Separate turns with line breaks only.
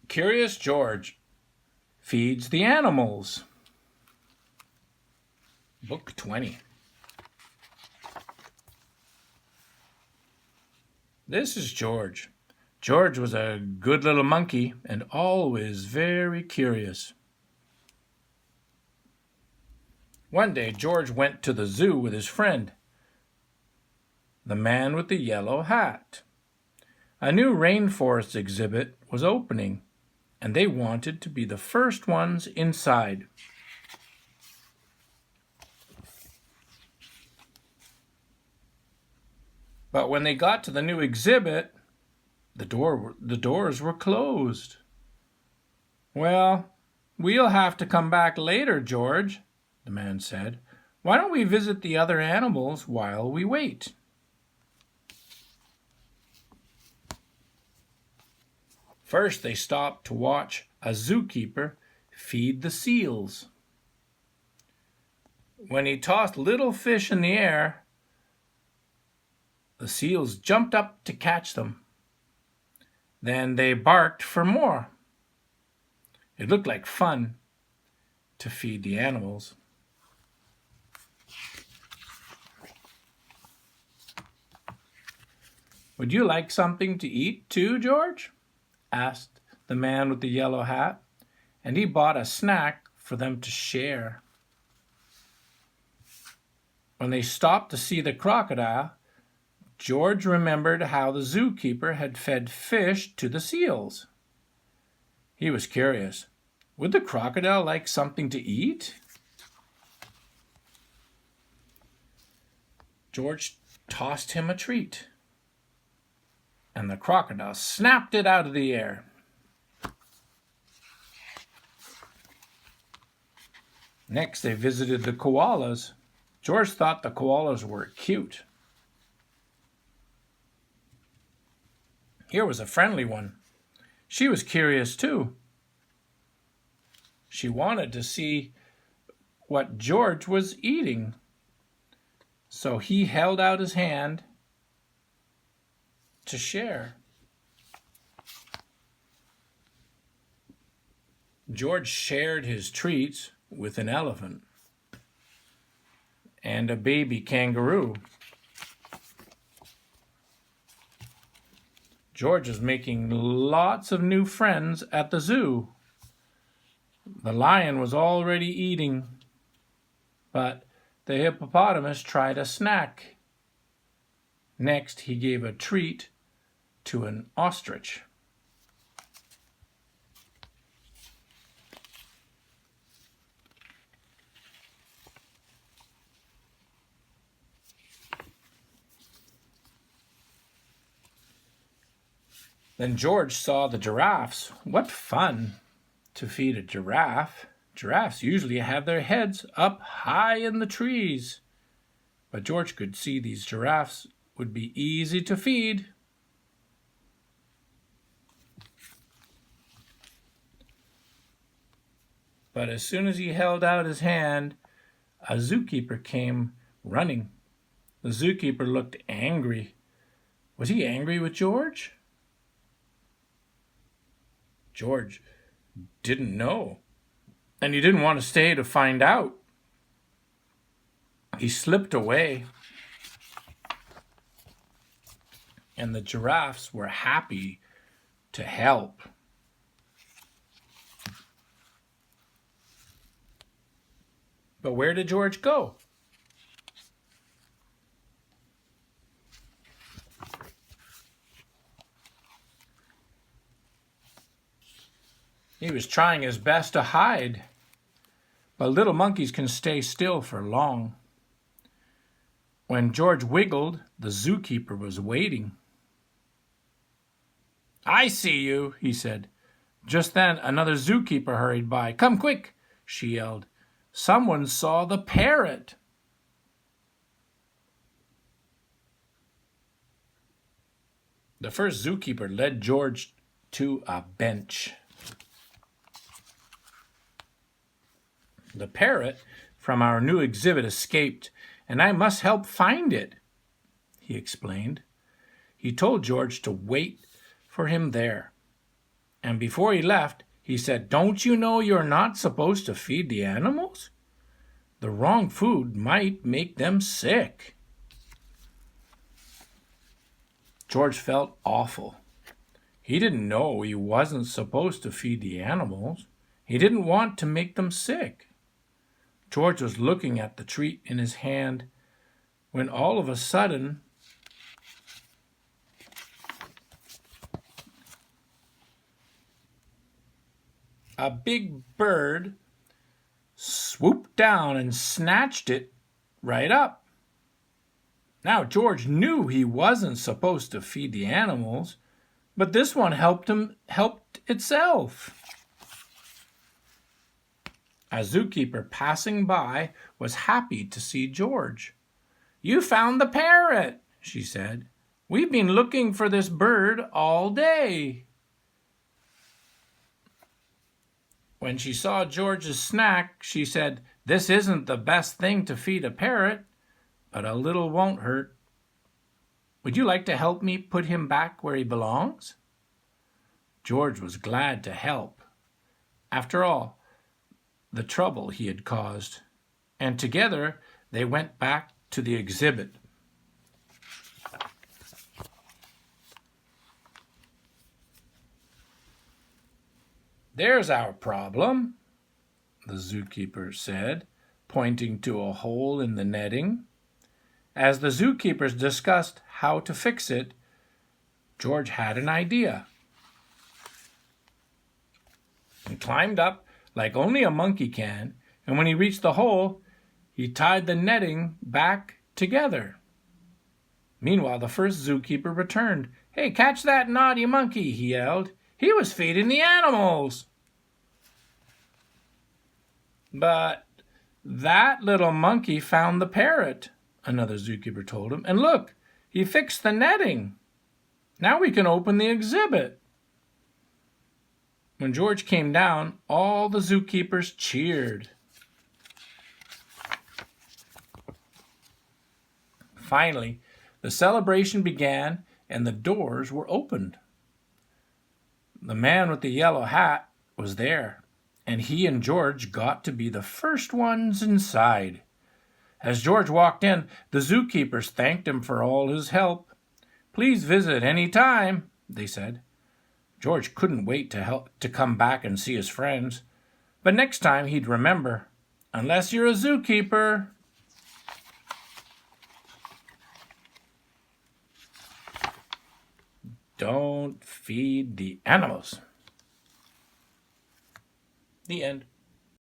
Curious George feeds the animals. Book 20. This is George. George was a good little monkey and always very curious. One day, George went to the zoo with his friend, the man with the yellow hat. A new rainforest exhibit was opening, and they wanted to be the first ones inside. But when they got to the new exhibit, the doors were closed. "Well, we'll have to come back later, George," the man said. "Why don't we visit the other animals while we wait?" First, they stopped to watch a zookeeper feed the seals. When he tossed little fish in the air, the seals jumped up to catch them. Then they barked for more. It looked like fun to feed the animals. "Would you like something to eat too, George?" asked the man with the yellow hat, and he bought a snack for them to share. When they stopped to see the crocodile, George remembered how the zookeeper had fed fish to the seals. He was curious. Would the crocodile like something to eat? George tossed him a treat, and the crocodile snapped it out of the air. Next, they visited the koalas. George thought the koalas were cute. Here was a friendly one. She was curious too. She wanted to see what George was eating. So he held out his hand to share. George shared his treats with an elephant and a baby kangaroo. George was making lots of new friends at the zoo. The lion was already eating, but the hippopotamus tried a snack. Next, he gave a treat to an ostrich. Then George saw the giraffes. What fun to feed a giraffe. Giraffes usually have their heads up high in the trees. But George could see these giraffes would be easy to feed. But as soon as he held out his hand, a zookeeper came running. The zookeeper looked angry. Was he angry with George? George didn't know, and he didn't want to stay to find out. He slipped away, and the giraffes were happy to help. But where did George go? He was trying his best to hide, but little monkeys can stay still for long. When George wiggled, the zookeeper was waiting. "I see you," he said. Just then, another zookeeper hurried by. "Come quick," she yelled. "Someone saw the parrot." The first zookeeper led George to a bench. "The parrot from our new exhibit escaped, and I must help find it," he explained. He told George to wait for him there. And before he left, he said, "Don't you know you're not supposed to feed the animals? The wrong food might make them sick." George felt awful. He didn't know he wasn't supposed to feed the animals. He didn't want to make them sick. George was looking at the treat in his hand when all of a sudden a big bird swooped down and snatched it right up. Now George knew he wasn't supposed to feed the animals, but this one helped itself. A zookeeper passing by was happy to see George. "You found the parrot," she said. "We've been looking for this bird all day." When she saw George's snack, she said, "This isn't the best thing to feed a parrot, but a little won't hurt. Would you like to help me put him back where he belongs?" George was glad to help. After all, the trouble he had caused, and together they went back to the exhibit. "There's our problem," the zookeeper said, pointing to a hole in the netting. As the zookeepers discussed how to fix it, George had an idea. He climbed up like only a monkey can, and when he reached the hole, he tied the netting back together. Meanwhile, the first zookeeper returned. "Hey, catch that naughty monkey," he yelled. "He was feeding the animals." "But that little monkey found the parrot," another zookeeper told him. "And look, he fixed the netting. Now we can open the exhibit." When George came down, all the zookeepers cheered. Finally, the celebration began and the doors were opened. The man with the yellow hat was there, and he and George got to be the first ones inside. As George walked in, the zookeepers thanked him for all his help. "Please visit any time," they said. George couldn't wait to come back and see his friends, but next time he'd remember, unless you're a zookeeper, don't feed the animals. The end.